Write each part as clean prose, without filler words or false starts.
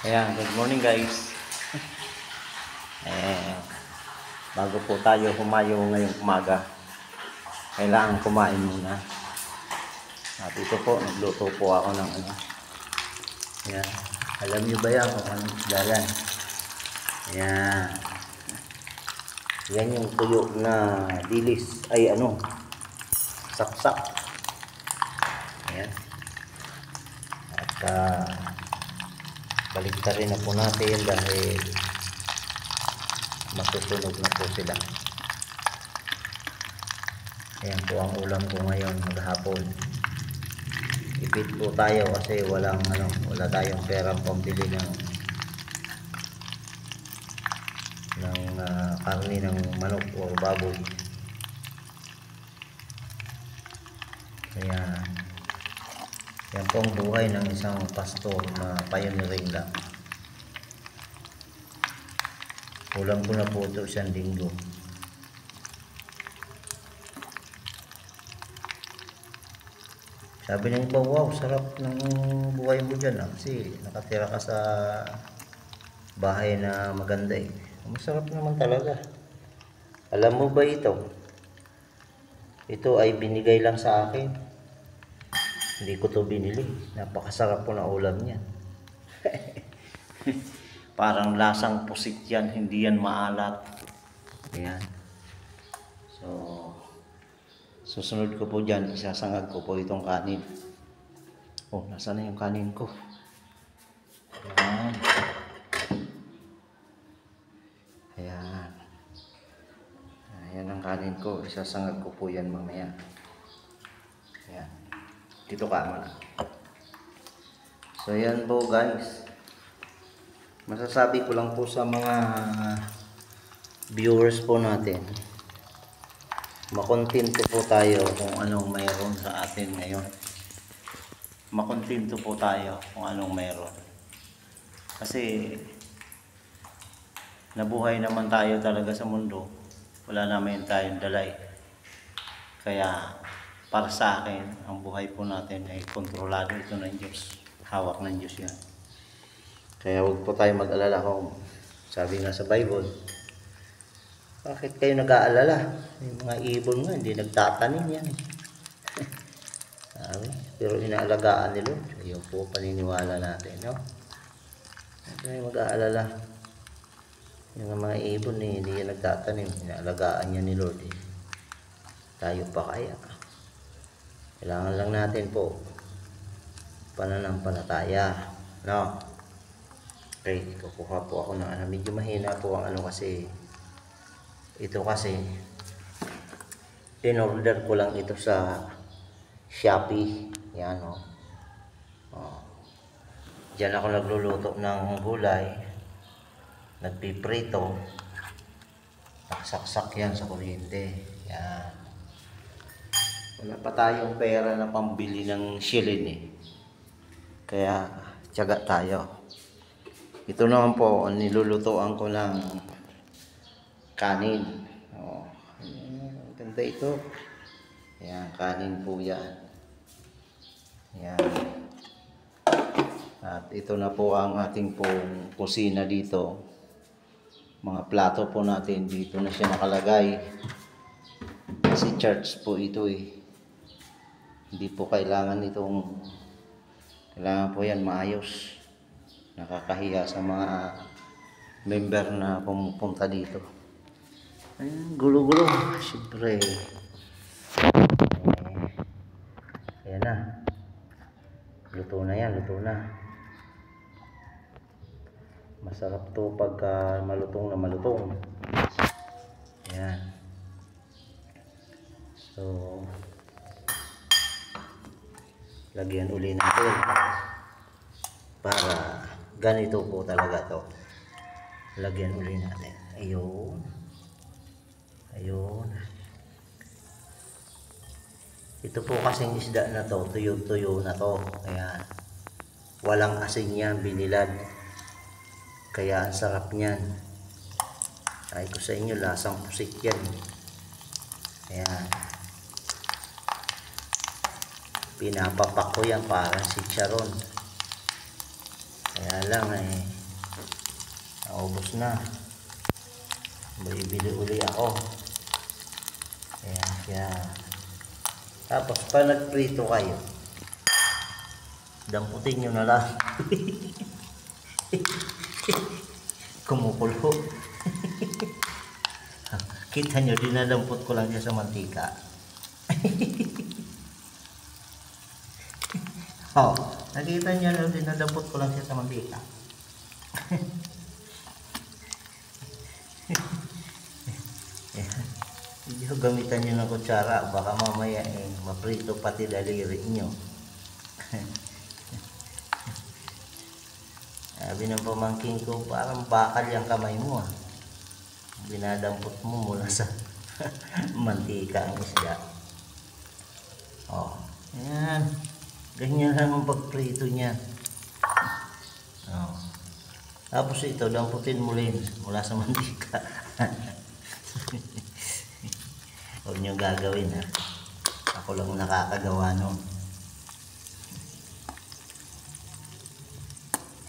Ayan, good morning guys. Eh, bago po tayo humayo ngayong umaga, kailangan kumain muna. At ito po, nagluto po ako ng ano. Ayan, alam niyo ba yan kung anong isda yan? Ayan. Yan yung tuyo na dilis, ay ano, saksak. Ayan. At baliktarin na po natin dahil masusunog na po sila. Ayan po ang ulam ko ngayon maghapon. Tipid po tayo kasi wala tayong perang pambili ng karne ng manok o baboy. Kaya yan po ang buhay ng isang pastor na pioneering lang. Ulam ko na po ito isang linggo. Sabi ng iba, wow, sarap ng buhay mo dyan kasi nakatira ka sa bahay na maganda eh. Masarap naman talaga. Alam mo ba ito? Ito ay binigay lang sa akin. Hindi ko to binili. Napakasarap po na ulam niya. Parang lasang pusit yan, hindi yan maalat. Ayan. So, susunod ko po dyan, isasangag ko po itong kanin. Oh, nasaan na yung kanin ko? Ayan. Ayan. Ayan ang kanin ko. Isasangag ko po yan mamaya. Ayan. Dito ka muna. So, ayan po guys. Masasabi ko lang po sa mga viewers po natin, makontento po tayo kung anong mayroon sa atin ngayon. Makontento po tayo kung anong mayroon. Kasi nabuhay naman tayo talaga sa mundo. Wala naman tayong dalay. Kaya para sa akin, ang buhay po natin ay kontrolado ito ng Diyos. Hawak ng Diyos yan. Kaya huwag po tayo mag-alala kung sabi nga sa Bible, bakit kayo nag-aalala? Yung mga ibon nga, hindi nagtatanim yan. Pero inaalagaan nila. Ayun po, paniniwala natin. No? Huwag tayo mag-aalala. Yung mga ibon hindi yan nagtatanim. Inaalagaan yan ni Lord. Tayo pa kaya. Kailangan lang natin po pananampalataya. No? Okay, kukuha po ako ng ano. Medyo mahina po ang ano kasi ito kasi in-order ko lang ito sa Shopee. Yan o. Diyan ako nagluluto ng gulay. Nagpiprito. Naksaksak yan sa kuryente. Yan. Wala pa tayong pera na pambili ng shilling eh. Kaya tiyaga tayo. Ito naman po, nilulutoan ko ng kanin. Oh, ganda ito. Ayan, kanin po yan. Ayan. At ito na po ang ating pong kusina dito. Mga plato po natin, dito na siya nakalagay. Kasi church po ito eh. Hindi po kailangan po yan maayos. Nakakahiya sa mga member na pumupunta dito. Ayan, gulo-gulo. Siyempre. Ayan na. Luto na yan, luto na. Masarap to pagka malutong na malutong. Ayan. So, lagyan uli natin. Para ganito po talaga to. Lagyan uli natin. Ayun. Ayun. Ito po kasing isda na to, tuyo-tuyo na to. Kaya walang asin yan, binilad. Kaya ang sarap niyan. Ay ko sa inyo, lasang pusit yan. Ayan. Pinapapak ko yan parang si Charon. Kaya lang naubos na. Bibili uli ako. Kaya tapos pa nagprito kayo, damputin nyo na lang. Kumukulo. Kita nyo, dinadampot ko lang siya sa mantika. Oh, nakita nyo na, dinadampot ko lang siya sa mantika. Hindi ko gamitan nyo ng kutsara, baka mamaya maprito pati daliri nyo. Sabi ng pamangking ko, parang bakal yung kamay mo ah. Binadampot mo mula sa mantika ang isda. Oh, yan. Ganyan lang ang pagprito niya. Oh. Tapos ito, damputin mo rin mula sa mantika. Huwag nyo gagawin ha. Ako lang nakakagawa nun.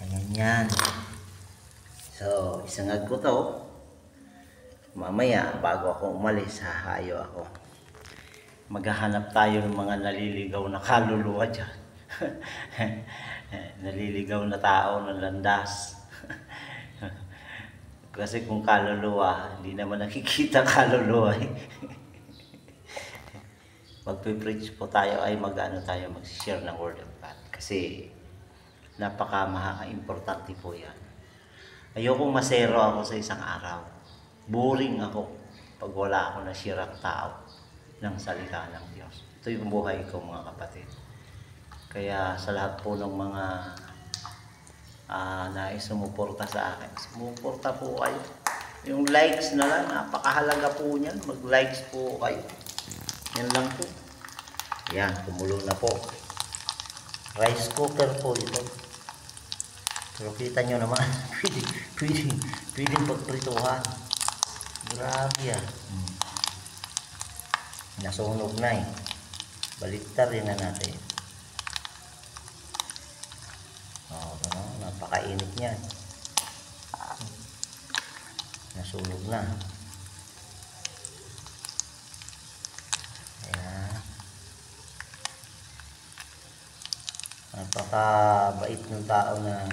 Ayan yan. So, isangag ko to. Mamaya, bago ako umalis, hahayo ako. Maghahanap tayo ng mga naliligaw na kaluluwa dyan. Naliligaw na tao ng landas. Kasi kung kaluluwa, hindi naman nakikita kaluluwa. Magpipreach po tayo ay mag-share ng word of God. Kasi napaka-importante po yan. Ayokong masero ako sa isang araw. Boring ako pag wala ako na share tao ng salita ng Diyos. Ito yung buhay ko mga kapatid. Kaya sa lahat po ng mga nais sumuporta sa akin, sumuporta po kayo. Yung likes na lang, napakahalaga po niyan. Mag-likes po kayo. Yan lang po. Yan, kumulo na po. Rice cooker po ito. Pero kita nyo naman, pwedeng pagprituhan. Grabe yan. Nasunog na Baliktad rin na natin. Napakainit niyan. Nasunog na. Ayan. Napakabait ng tao na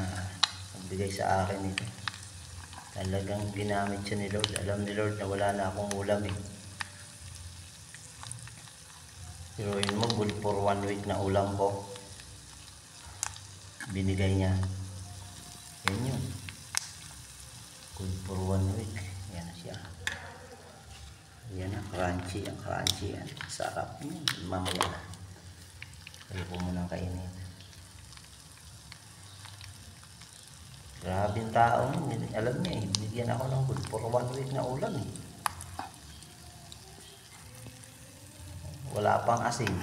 nagbigay sa akin ito. Talagang ginamit siya ni Lord. Alam ni Lord na wala na akong ulam Pero yun mo, good for 1 week na ulam ko. Binigay niya. Yan yun. Good for 1 week. Yan na siya. Yan na, crunchy. Ang crunchy yan. Sarap. Mamaya na. Kaya po munang kainin. Grabe yung tao. Alam niya binigyan ako ng good for 1 week na ulam Wala pang asin.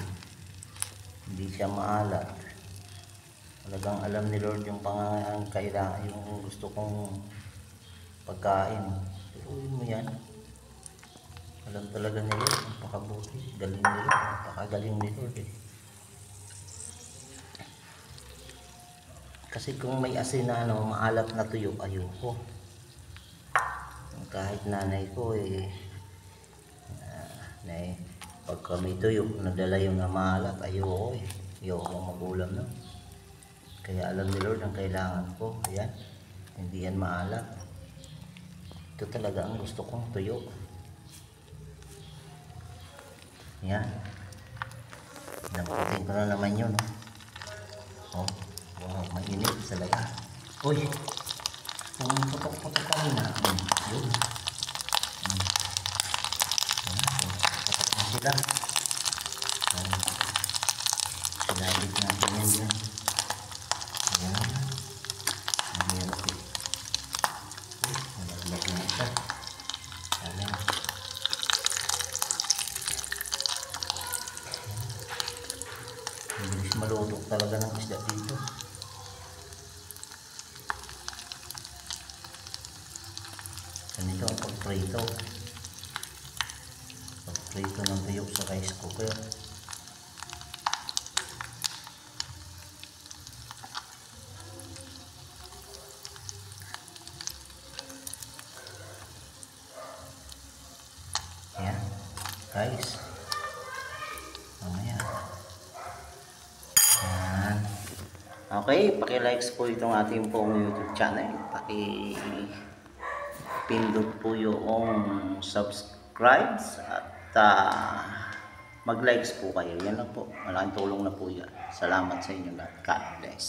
Hindi siya maalat. Talagang alam ni Lord yung kailangan, yung gusto kong pagkain. Turuin mo yan. Alam talaga ni Lord. Napakabuti. Galing ni Lord. Napakagaling ni Lord Kasi kung may asin na maalat na tuyo, ayoko. Kahit nanay ko pagka may tuyo, nadala yung na maalat, ayoko Ayoko magulam na. Kaya alam ni Lord ang kailangan ko. Ayan. Hindi yan maalat. Ito talaga ang gusto kong tuyo. Ayan. Damputin ko na naman yun. Oh. Wow, mainit talaga. Uy! Putok-putok ka rin Yun. Putok na sila. Silabit natin yan dyan. Ayan. Mahirap Malaglag na ito. Ayan. Bilis malutok talaga ng isda dito. Ganito ang pagprito. Pagprito ng tuyo sa rice cooker. Guys. Mamaya. Yan. Okay, paki-likes po itong ating pong YouTube channel. Pindot po yung subscribes at mag-likes po kayo. Yan lang po. Malaking tulong na po yan. Salamat sa inyo lahat. God bless.